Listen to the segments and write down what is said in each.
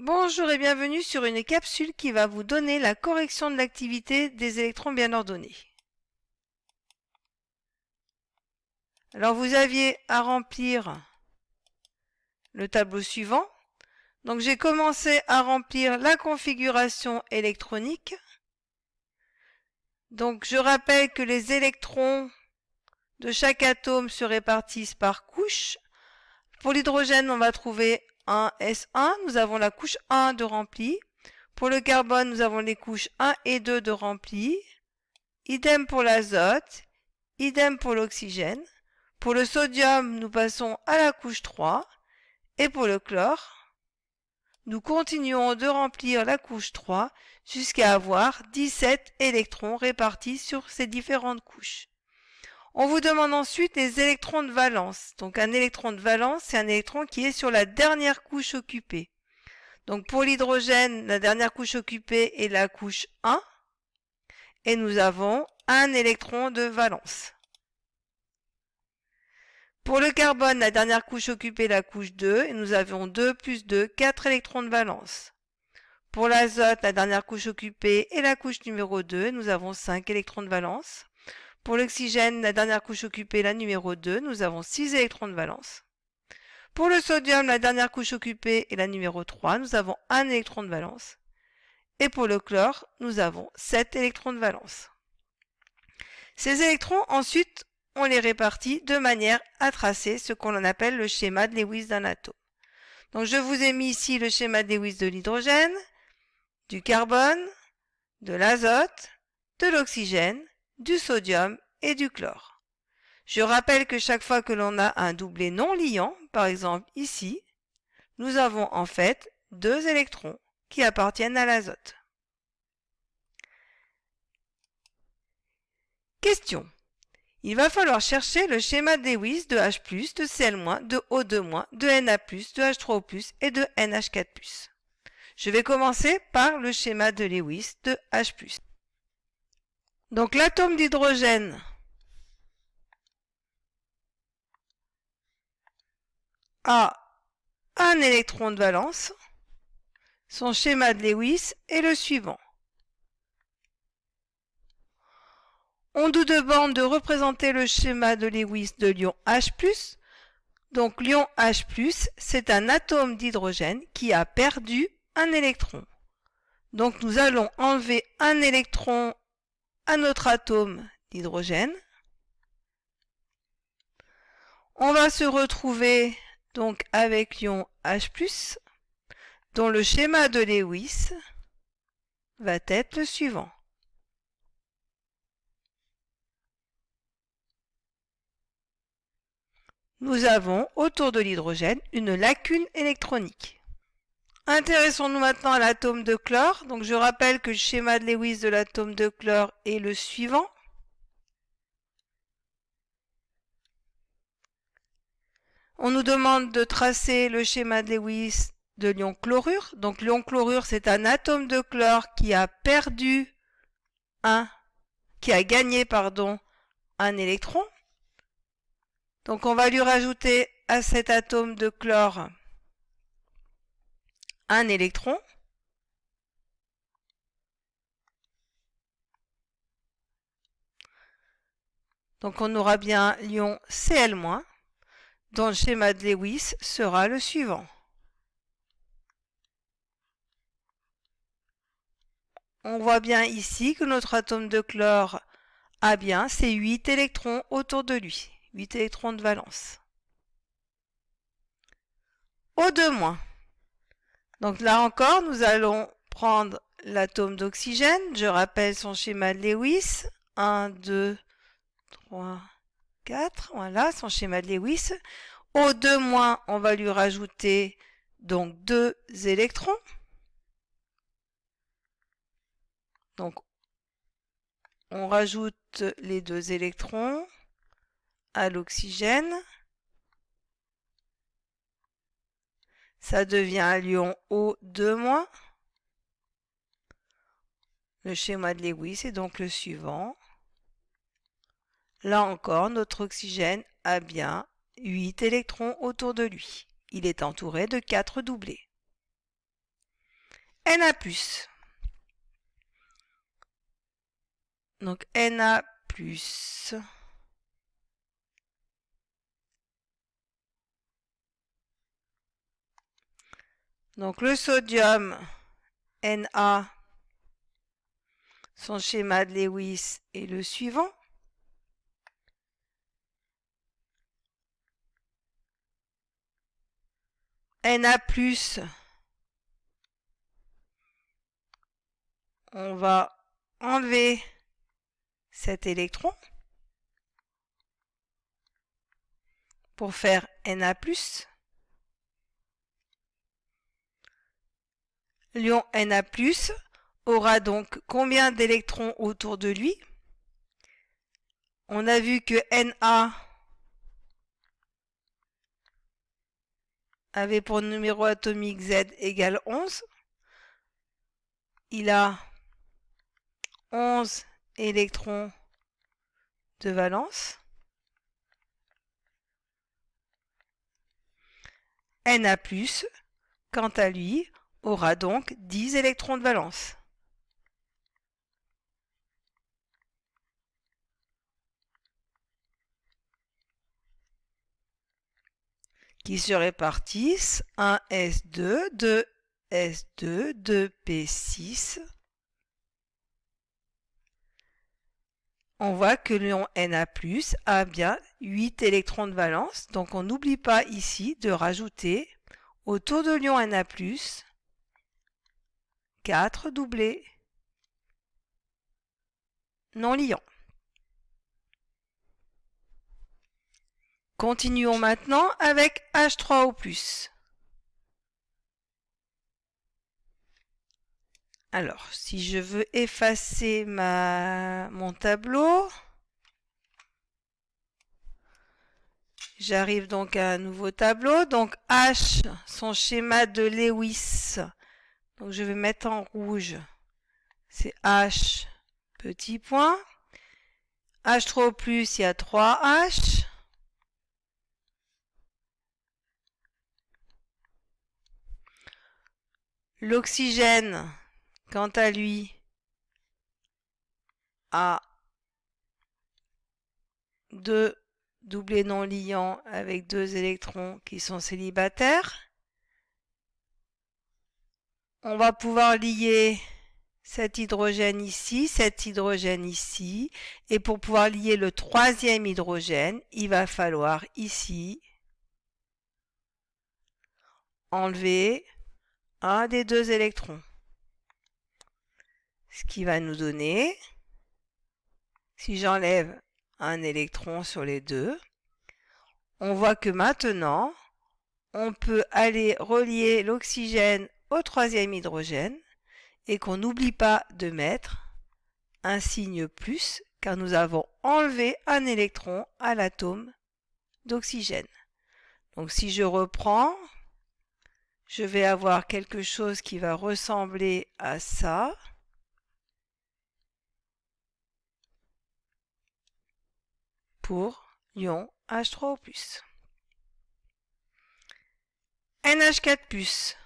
Bonjour et bienvenue sur une capsule qui va vous donner la correction de l'activité des électrons bien ordonnés. Alors vous aviez à remplir le tableau suivant. Donc j'ai commencé à remplir la configuration électronique. Donc je rappelle que les électrons de chaque atome se répartissent par couche. Pour l'hydrogène, on va trouver un S1, nous avons la couche 1 de rempli. Pour le carbone, nous avons les couches 1 et 2 de rempli. Idem pour l'azote, idem pour l'oxygène. Pour le sodium, nous passons à la couche 3. Et pour le chlore, nous continuons de remplir la couche 3 jusqu'à avoir 17 électrons répartis sur ces différentes couches. On vous demande ensuite les électrons de valence. Donc un électron de valence, c'est un électron qui est sur la dernière couche occupée. Donc pour l'hydrogène, la dernière couche occupée est la couche 1. Et nous avons un électron de valence. Pour le carbone, la dernière couche occupée est la couche 2. Et nous avons 2 plus 2, 4 électrons de valence. Pour l'azote, la dernière couche occupée est la couche numéro 2. Et nous avons 5 électrons de valence. Pour l'oxygène, la dernière couche occupée, la numéro 2, nous avons 6 électrons de valence. Pour le sodium, la dernière couche occupée est la numéro 3, nous avons 1 électron de valence. Et pour le chlore, nous avons 7 électrons de valence. Ces électrons, ensuite, on les répartit de manière à tracer ce qu'on appelle le schéma de Lewis d'un atome. Donc je vous ai mis ici le schéma de Lewis de l'hydrogène, du carbone, de l'azote, de l'oxygène, du sodium et du chlore. Je rappelle que chaque fois que l'on a un doublet non liant, par exemple ici, nous avons en fait 2 électrons qui appartiennent à l'azote. Question. Il va falloir chercher le schéma de Lewis de H+, de Cl-, de O2-, de Na+, de H3O+, et de NH4+. Je vais commencer par le schéma de Lewis de H+. Donc l'atome d'hydrogène a un électron de valence. Son schéma de Lewis est le suivant. On nous demande de représenter le schéma de Lewis de l'ion H+. Donc l'ion H+, c'est un atome d'hydrogène qui a perdu un électron. Donc nous allons enlever un électron à notre atome d'hydrogène. On va se retrouver donc avec l'ion H+, dont le schéma de Lewis va être le suivant. Nous avons autour de l'hydrogène une lacune électronique. Intéressons-nous maintenant à l'atome de chlore. Donc je rappelle que le schéma de Lewis de l'atome de chlore est le suivant. On nous demande de tracer le schéma de Lewis de l'ion chlorure. Donc l'ion chlorure, c'est un atome de chlore qui a gagné un électron. Donc on va lui rajouter à cet atome de chlore un électron. Donc on aura bien l'ion Cl-, dont le schéma de Lewis sera le suivant. On voit bien ici que notre atome de chlore a bien ces 8 électrons autour de lui, 8 électrons de valence. O2-. Donc là encore, nous allons prendre l'atome d'oxygène. Je rappelle son schéma de Lewis. 1, 2, 3, 4. Voilà son schéma de Lewis. O2-, on va lui rajouter donc 2 électrons. Donc on rajoute les 2 électrons à l'oxygène. Ça devient un l'ion O2-. Le schéma de Lewis est donc le suivant. Là encore, notre oxygène a bien 8 électrons autour de lui. Il est entouré de 4 doublés. Na+. Donc Na+. Donc le sodium Na, son schéma de Lewis est le suivant. Na+, on va enlever cet électron pour faire Na+. L'ion Na+, aura donc combien d'électrons autour de lui? On a vu que Na avait pour numéro atomique Z égale 11. Il a 11 électrons de valence. Na+, quant à lui, aura donc 10 électrons de valence. Qui se répartissent 1s2, 2s2, 2p6. On voit que l'ion Na+ a bien 8 électrons de valence, donc on n'oublie pas ici de rajouter autour de l'ion Na+, 4 doublés non liants. Continuons maintenant avec H3O+. Alors, si je veux effacer mon tableau, j'arrive donc à un nouveau tableau. Donc H, son schéma de Lewis. Donc je vais mettre en rouge. C'est H, petit point. H3O+, il y a 3 H. L'oxygène, quant à lui, a 2 doublés non liants avec 2 électrons qui sont célibataires. On va pouvoir lier cet hydrogène ici, et pour pouvoir lier le troisième hydrogène, il va falloir ici enlever un des 2 électrons. Ce qui va nous donner, si j'enlève un électron sur les 2, on voit que maintenant, on peut aller relier l'oxygène au troisième hydrogène et qu'on n'oublie pas de mettre un signe plus car nous avons enlevé un électron à l'atome d'oxygène. Donc si je reprends, je vais avoir quelque chose qui va ressembler à ça. Pour l'ion H3O+. NH4+.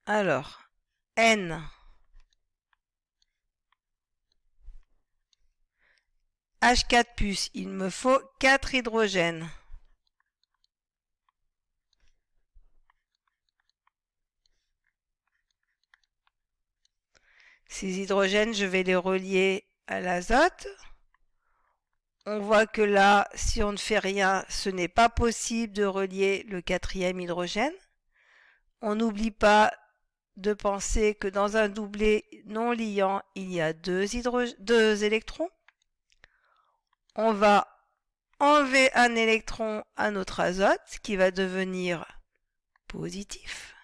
Alors, N. H4+, il me faut 4 hydrogènes. Ces hydrogènes, je vais les relier à l'azote. On voit que là, si on ne fait rien, ce n'est pas possible de relier le quatrième hydrogène. On n'oublie pas de penser que dans un doublé non liant, il y a 2 électrons. On va enlever un électron à notre azote qui va devenir positif.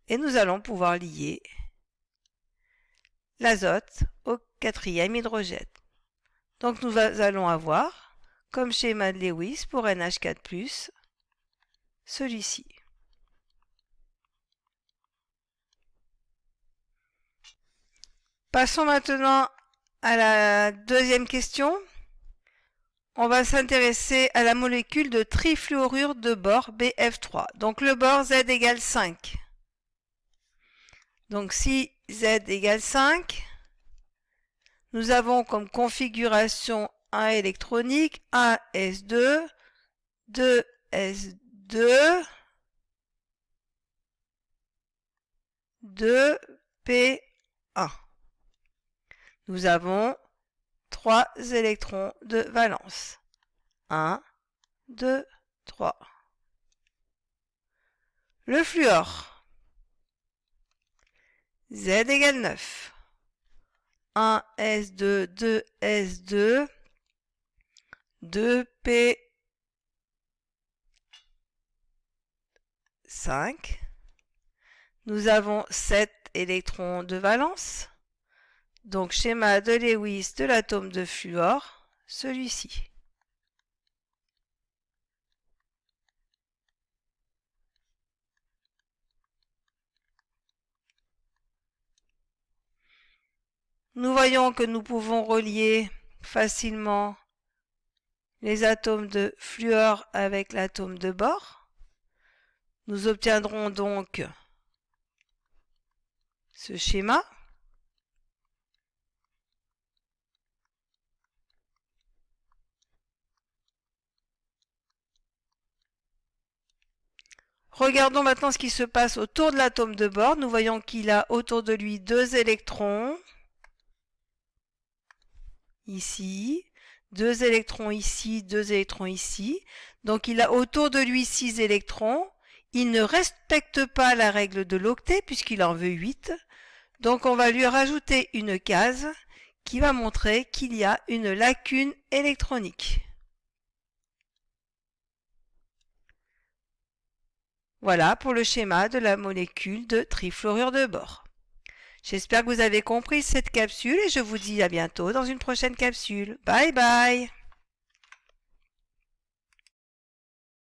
Et nous allons pouvoir lier l'azote au quatrième hydrogène. Donc nous allons avoir, comme schéma de Lewis pour NH4+, celui-ci. Passons maintenant à la deuxième question. on va s'intéresser à la molécule de trifluorure de bore BF3. Donc le bore Z égale 5. Donc si Z égale 5, nous avons comme configuration 1 électronique 1s2, 2s2, 2p1. Nous avons 3 électrons de valence. 1, 2, 3. Le fluor. Z égale 9. 1s2, 2s2, 2p5. Nous avons 7 électrons de valence. Donc schéma de Lewis de l'atome de fluor, celui-ci. Nous voyons que nous pouvons relier facilement les atomes de fluor avec l'atome de bore. Nous obtiendrons donc ce schéma. Regardons maintenant ce qui se passe autour de l'atome de bore. Nous voyons qu'il a autour de lui 2 électrons. Ici, 2 électrons ici, 2 électrons ici. Donc il a autour de lui 6 électrons. Il ne respecte pas la règle de l'octet puisqu'il en veut 8. Donc on va lui rajouter une case qui va montrer qu'il y a une lacune électronique. Voilà pour le schéma de la molécule de trifluorure de bore. J'espère que vous avez compris cette capsule et je vous dis à bientôt dans une prochaine capsule. Bye bye!